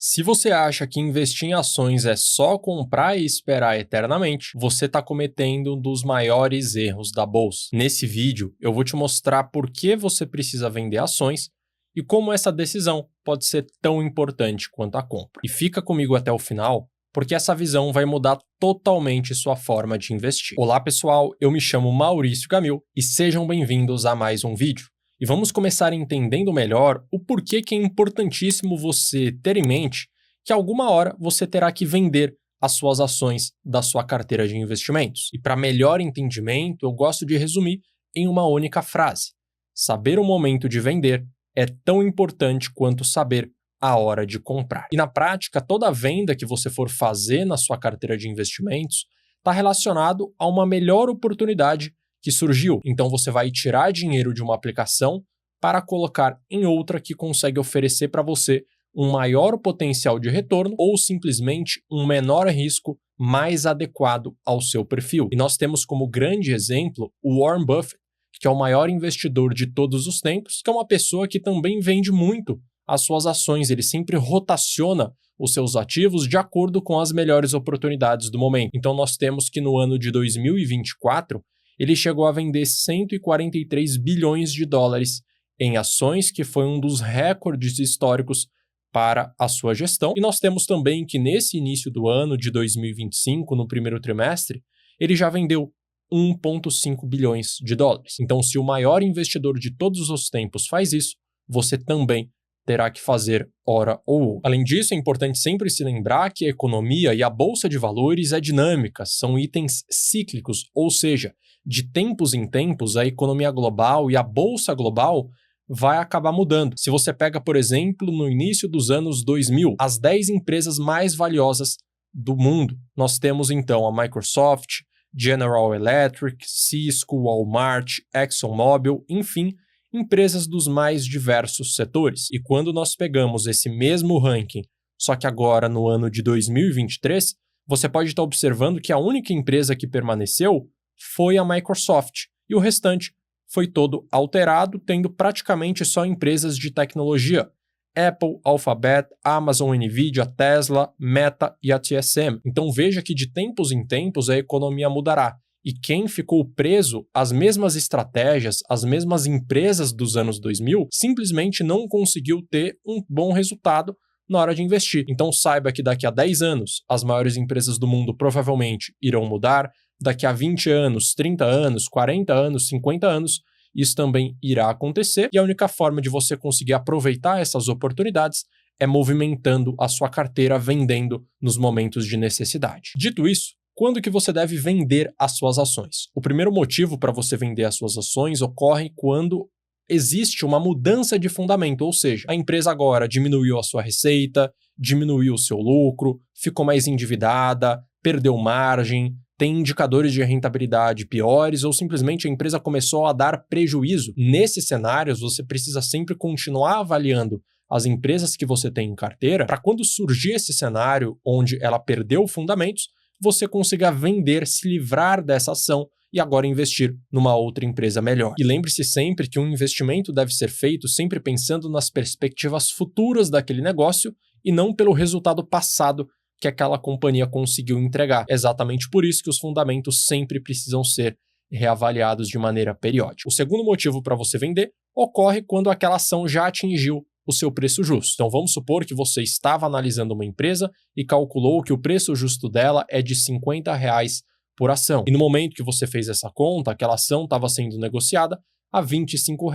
Se você acha que investir em ações é só comprar e esperar eternamente, você está cometendo um dos maiores erros da bolsa. Nesse vídeo, eu vou te mostrar por que você precisa vender ações e como essa decisão pode ser tão importante quanto a compra. E fica comigo até o final, porque essa visão vai mudar totalmente sua forma de investir. Olá pessoal, eu me chamo Maurício Gamil e sejam bem-vindos a mais um vídeo. E vamos começar entendendo melhor o porquê que é importantíssimo você ter em mente que alguma hora você terá que vender as suas ações da sua carteira de investimentos. E para melhor entendimento, eu gosto de resumir em uma única frase: saber o momento de vender é tão importante quanto saber a hora de comprar. E na prática, toda venda que você for fazer na sua carteira de investimentos está relacionado a uma melhor oportunidade que surgiu. Então você vai tirar dinheiro de uma aplicação para colocar em outra que consegue oferecer para você um maior potencial de retorno ou simplesmente um menor risco mais adequado ao seu perfil. E nós temos como grande exemplo o Warren Buffett, que é o maior investidor de todos os tempos, que é uma pessoa que também vende muito as suas ações. Ele sempre rotaciona os seus ativos de acordo com as melhores oportunidades do momento. Então nós temos que no ano de 2024, ele chegou a vender 143 bilhões de dólares em ações, que foi um dos recordes históricos para a sua gestão. E nós temos também que nesse início do ano de 2025, no primeiro trimestre, ele já vendeu 1,5 bilhões de dólares. Então, se o maior investidor de todos os tempos faz isso, você também terá que fazer hora ou outra. Além disso, é importante sempre se lembrar que a economia e a bolsa de valores é dinâmica, são itens cíclicos, ou seja, de tempos em tempos, a economia global e a bolsa global vai acabar mudando. Se você pega, por exemplo, no início dos anos 2000, as 10 empresas mais valiosas do mundo, nós temos então a Microsoft, General Electric, Cisco, Walmart, ExxonMobil, enfim, empresas dos mais diversos setores. E quando nós pegamos esse mesmo ranking, só que agora no ano de 2023, você pode estar observando que a única empresa que permaneceu foi a Microsoft, e o restante foi todo alterado, tendo praticamente só empresas de tecnologia: Apple, Alphabet, Amazon, Nvidia, Tesla, Meta e a TSM. Então veja que de tempos em tempos a economia mudará, e quem ficou preso às mesmas estratégias, às mesmas empresas dos anos 2000, simplesmente não conseguiu ter um bom resultado na hora de investir. Então saiba que daqui a 10 anos as maiores empresas do mundo provavelmente irão mudar. Daqui a 20 anos, 30 anos, 40 anos, 50 anos, isso também irá acontecer. E a única forma de você conseguir aproveitar essas oportunidades é movimentando a sua carteira, vendendo nos momentos de necessidade. Dito isso, quando que você deve vender as suas ações? O primeiro motivo para você vender as suas ações ocorre quando existe uma mudança de fundamento, ou seja, a empresa agora diminuiu a sua receita, diminuiu o seu lucro, ficou mais endividada, perdeu margem, tem indicadores de rentabilidade piores ou simplesmente a empresa começou a dar prejuízo. Nesses cenários, você precisa sempre continuar avaliando as empresas que você tem em carteira para quando surgir esse cenário onde ela perdeu fundamentos, você consiga vender, se livrar dessa ação e agora investir numa outra empresa melhor. E lembre-se sempre que um investimento deve ser feito sempre pensando nas perspectivas futuras daquele negócio e não pelo resultado passado que aquela companhia conseguiu entregar. É exatamente por isso que os fundamentos sempre precisam ser reavaliados de maneira periódica. O segundo motivo para você vender ocorre quando aquela ação já atingiu o seu preço justo. Então vamos supor que você estava analisando uma empresa e calculou que o preço justo dela é de R$50 por ação. E no momento que você fez essa conta, aquela ação estava sendo negociada a R$25.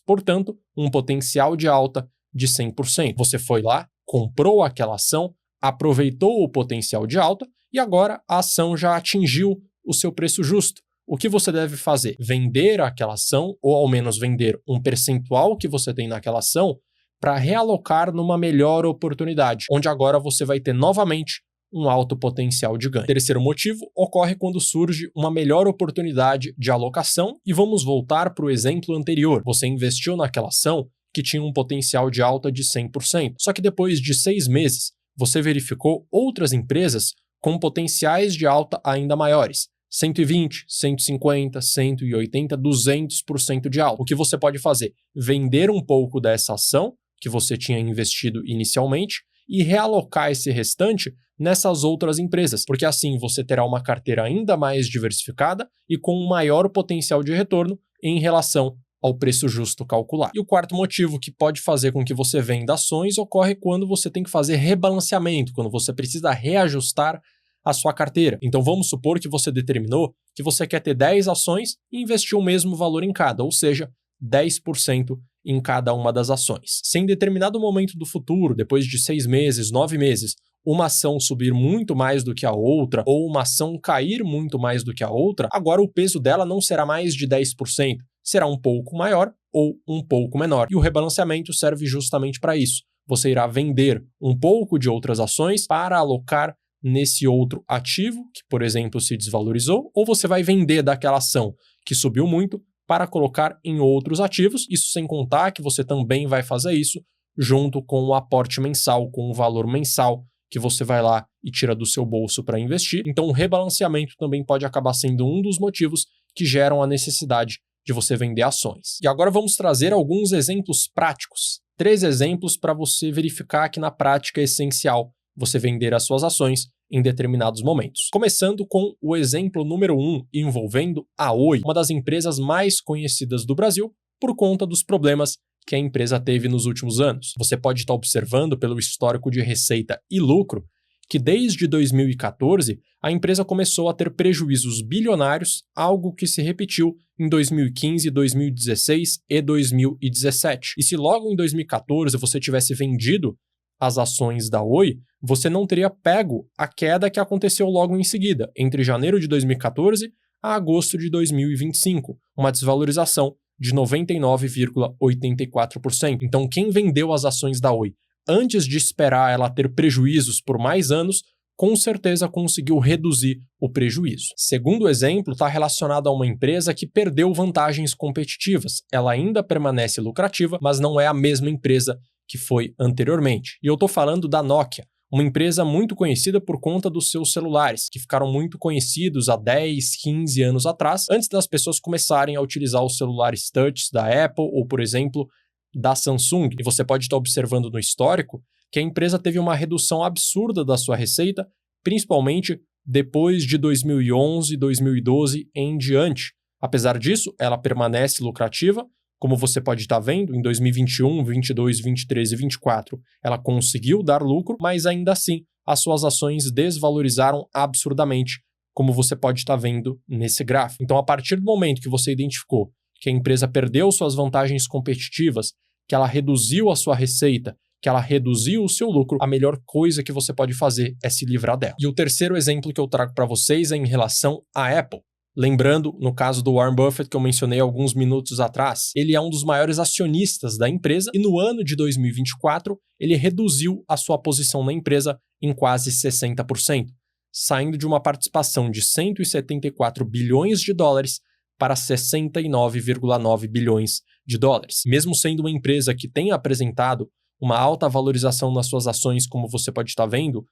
Portanto, um potencial de alta de 100%. Você foi lá, comprou aquela ação, aproveitou o potencial de alta e agora a ação já atingiu o seu preço justo. O que você deve fazer? Vender aquela ação, ou ao menos vender um percentual que você tem naquela ação, para realocar numa melhor oportunidade, onde agora você vai ter novamente um alto potencial de ganho. O terceiro motivo ocorre quando surge uma melhor oportunidade de alocação, e vamos voltar para o exemplo anterior. Você investiu naquela ação que tinha um potencial de alta de 100%, só que depois de 6 meses, você verificou outras empresas com potenciais de alta ainda maiores, 120, 150, 180, 200% de alta. O que você pode fazer? Vender um pouco dessa ação que você tinha investido inicialmente e realocar esse restante nessas outras empresas, porque assim você terá uma carteira ainda mais diversificada e com um maior potencial de retorno em relação ao preço justo calculado. E o quarto motivo que pode fazer com que você venda ações ocorre quando você tem que fazer rebalanceamento, quando você precisa reajustar a sua carteira. Então vamos supor que você determinou que você quer ter 10 ações e investir o mesmo valor em cada, ou seja, 10% em cada uma das ações. Se em determinado momento do futuro, depois de 6 meses, 9 meses, uma ação subir muito mais do que a outra, ou uma ação cair muito mais do que a outra, agora o peso dela não será mais de 10%, será um pouco maior ou um pouco menor. E o rebalanceamento serve justamente para isso. Você irá vender um pouco de outras ações para alocar nesse outro ativo, que, por exemplo, se desvalorizou, ou você vai vender daquela ação que subiu muito para colocar em outros ativos, isso sem contar que você também vai fazer isso junto com o aporte mensal, com o valor mensal que você vai lá e tira do seu bolso para investir. Então o rebalanceamento também pode acabar sendo um dos motivos que geram a necessidade de você vender ações. E agora vamos trazer alguns exemplos práticos. 3 exemplos para você verificar que na prática é essencial você vender as suas ações em determinados momentos. Começando com o exemplo número 1, envolvendo a Oi, uma das empresas mais conhecidas do Brasil por conta dos problemas que a empresa teve nos últimos anos. Você pode estar observando pelo histórico de receita e lucro que desde 2014 a empresa começou a ter prejuízos bilionários, algo que se repetiu em 2015, 2016 e 2017. E se logo em 2014 você tivesse vendido as ações da Oi, você não teria pego a queda que aconteceu logo em seguida, entre janeiro de 2014 a agosto de 2025, uma desvalorização de 99,84%. Então, quem vendeu as ações da Oi antes de esperar ela ter prejuízos por mais anos, com certeza conseguiu reduzir o prejuízo. Segundo exemplo, está relacionado a uma empresa que perdeu vantagens competitivas. Ela ainda permanece lucrativa, mas não é a mesma empresa que foi anteriormente. E eu estou falando da Nokia, uma empresa muito conhecida por conta dos seus celulares, que ficaram muito conhecidos há 10, 15 anos atrás, antes das pessoas começarem a utilizar os celulares touch da Apple ou, por exemplo, da Samsung. E você pode estar observando no histórico que a empresa teve uma redução absurda da sua receita, principalmente depois de 2011, 2012 em diante. Apesar disso, ela permanece lucrativa. Como você pode estar vendo, em 2021, 22, 23 e 24, ela conseguiu dar lucro, mas ainda assim as suas ações desvalorizaram absurdamente, como você pode estar vendo nesse gráfico. Então, a partir do momento que você identificou que a empresa perdeu suas vantagens competitivas, que ela reduziu a sua receita, que ela reduziu o seu lucro, a melhor coisa que você pode fazer é se livrar dela. E o terceiro exemplo que eu trago para vocês é em relação à Apple. Lembrando, no caso do Warren Buffett, que eu mencionei alguns minutos atrás, ele é um dos maiores acionistas da empresa e no ano de 2024 ele reduziu a sua posição na empresa em quase 60%, saindo de uma participação de 174 bilhões de dólares para 69,9 bilhões de dólares. Mesmo sendo uma empresa que tem apresentado uma alta valorização nas suas ações, como você pode estar vendo,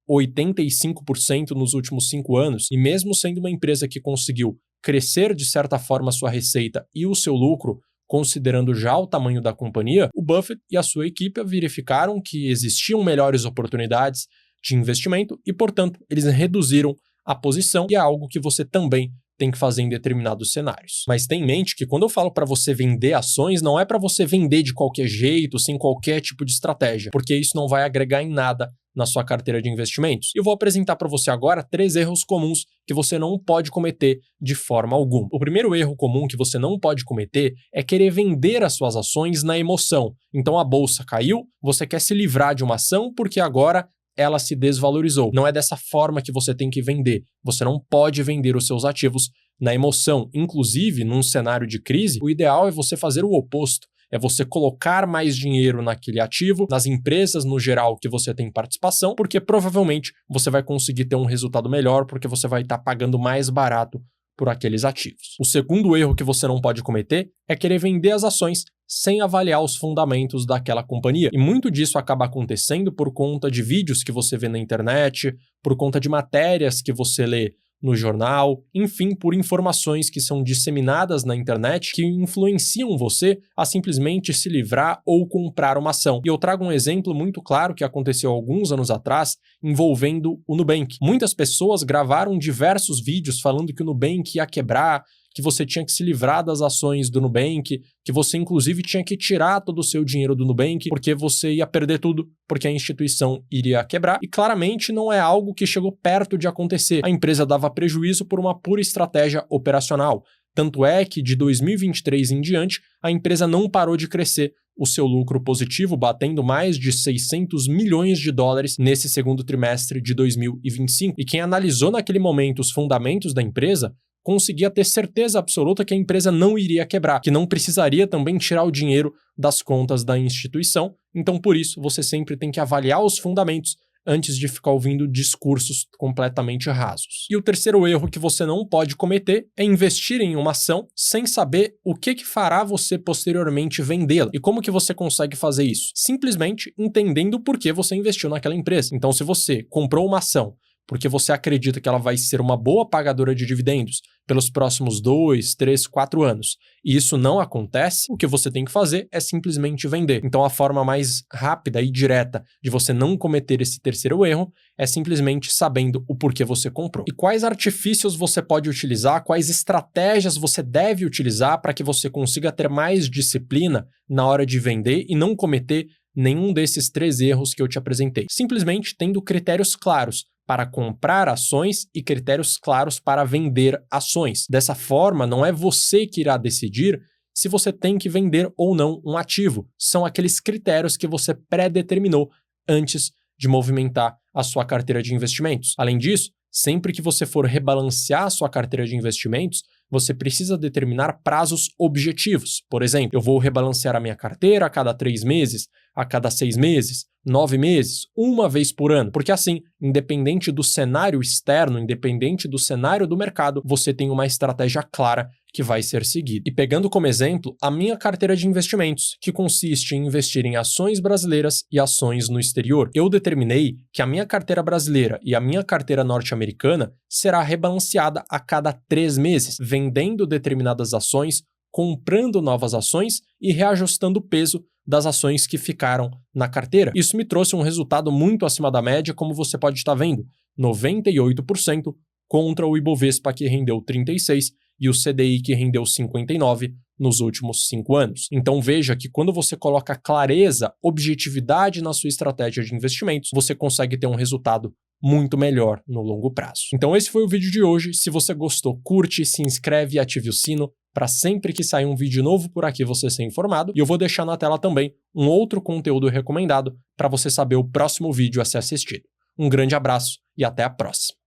85% nos últimos 5 anos, e mesmo sendo uma empresa que conseguiu crescer de certa forma a sua receita e o seu lucro, considerando já o tamanho da companhia, o Buffett e a sua equipe verificaram que existiam melhores oportunidades de investimento e, portanto, eles reduziram a posição, e é algo que você também tem que fazer em determinados cenários. Mas tenha em mente que quando eu falo para você vender ações, não é para você vender de qualquer jeito, sem qualquer tipo de estratégia, porque isso não vai agregar em nada na sua carteira de investimentos. Eu vou apresentar para você agora 3 erros comuns que você não pode cometer de forma alguma. O primeiro erro comum que você não pode cometer é querer vender as suas ações na emoção. Então a bolsa caiu, você quer se livrar de uma ação porque agora ela se desvalorizou. Não é dessa forma que você tem que vender. Você não pode vender os seus ativos na emoção. Inclusive, num cenário de crise, o ideal é você fazer o oposto. É você colocar mais dinheiro naquele ativo, nas empresas no geral que você tem participação, porque provavelmente você vai conseguir ter um resultado melhor, porque você vai estar pagando mais barato por aqueles ativos. O segundo erro que você não pode cometer é querer vender as ações sem avaliar os fundamentos daquela companhia. E muito disso acaba acontecendo por conta de vídeos que você vê na internet, por conta de matérias que você lê no jornal, enfim, por informações que são disseminadas na internet que influenciam você a simplesmente se livrar ou comprar uma ação. E eu trago um exemplo muito claro que aconteceu alguns anos atrás envolvendo o Nubank. Muitas pessoas gravaram diversos vídeos falando que o Nubank ia quebrar, que você tinha que se livrar das ações do Nubank, que você inclusive tinha que tirar todo o seu dinheiro do Nubank porque você ia perder tudo, porque a instituição iria quebrar. E claramente não é algo que chegou perto de acontecer. A empresa dava prejuízo por uma pura estratégia operacional. Tanto é que de 2023 em diante, a empresa não parou de crescer. O seu lucro positivo batendo mais de 600 milhões de dólares nesse segundo trimestre de 2025. E quem analisou naquele momento os fundamentos da empresa conseguia ter certeza absoluta que a empresa não iria quebrar, que não precisaria também tirar o dinheiro das contas da instituição. Então, por isso, você sempre tem que avaliar os fundamentos antes de ficar ouvindo discursos completamente rasos. E o terceiro erro que você não pode cometer é investir em uma ação sem saber o que fará você posteriormente vendê-la. E como que você consegue fazer isso? Simplesmente entendendo por que você investiu naquela empresa. Então, se você comprou uma ação porque você acredita que ela vai ser uma boa pagadora de dividendos pelos próximos 2, 3, 4 anos, e isso não acontece, o que você tem que fazer é simplesmente vender. Então a forma mais rápida e direta de você não cometer esse terceiro erro é simplesmente sabendo o porquê você comprou. E quais artifícios você pode utilizar, quais estratégias você deve utilizar para que você consiga ter mais disciplina na hora de vender e não cometer nenhum desses 3 erros que eu te apresentei. Simplesmente tendo critérios claros para comprar ações e critérios claros para vender ações. Dessa forma, não é você que irá decidir se você tem que vender ou não um ativo. São aqueles critérios que você pré-determinou antes de movimentar a sua carteira de investimentos. Além disso, sempre que você for rebalancear a sua carteira de investimentos, você precisa determinar prazos objetivos. Por exemplo, eu vou rebalancear a minha carteira a cada 3 meses, a cada 6 meses, 9 meses, uma vez por ano. Porque assim, independente do cenário externo, independente do cenário do mercado, você tem uma estratégia clara que vai ser seguida. E pegando como exemplo a minha carteira de investimentos, que consiste em investir em ações brasileiras e ações no exterior, eu determinei que a minha carteira brasileira e a minha carteira norte-americana será rebalanceada a cada 3 meses, vendendo determinadas ações, comprando novas ações e reajustando o peso das ações que ficaram na carteira. Isso me trouxe um resultado muito acima da média, como você pode estar vendo, 98% contra o Ibovespa, que rendeu 36%, e o CDI, que rendeu 59% nos últimos 5 anos. Então veja que quando você coloca clareza, objetividade na sua estratégia de investimentos, você consegue ter um resultado muito melhor no longo prazo. Então esse foi o vídeo de hoje. Se você gostou, curte, se inscreve e ative o sino para sempre que sair um vídeo novo por aqui você ser informado. E eu vou deixar na tela também um outro conteúdo recomendado para você saber o próximo vídeo a ser assistido. Um grande abraço e até a próxima.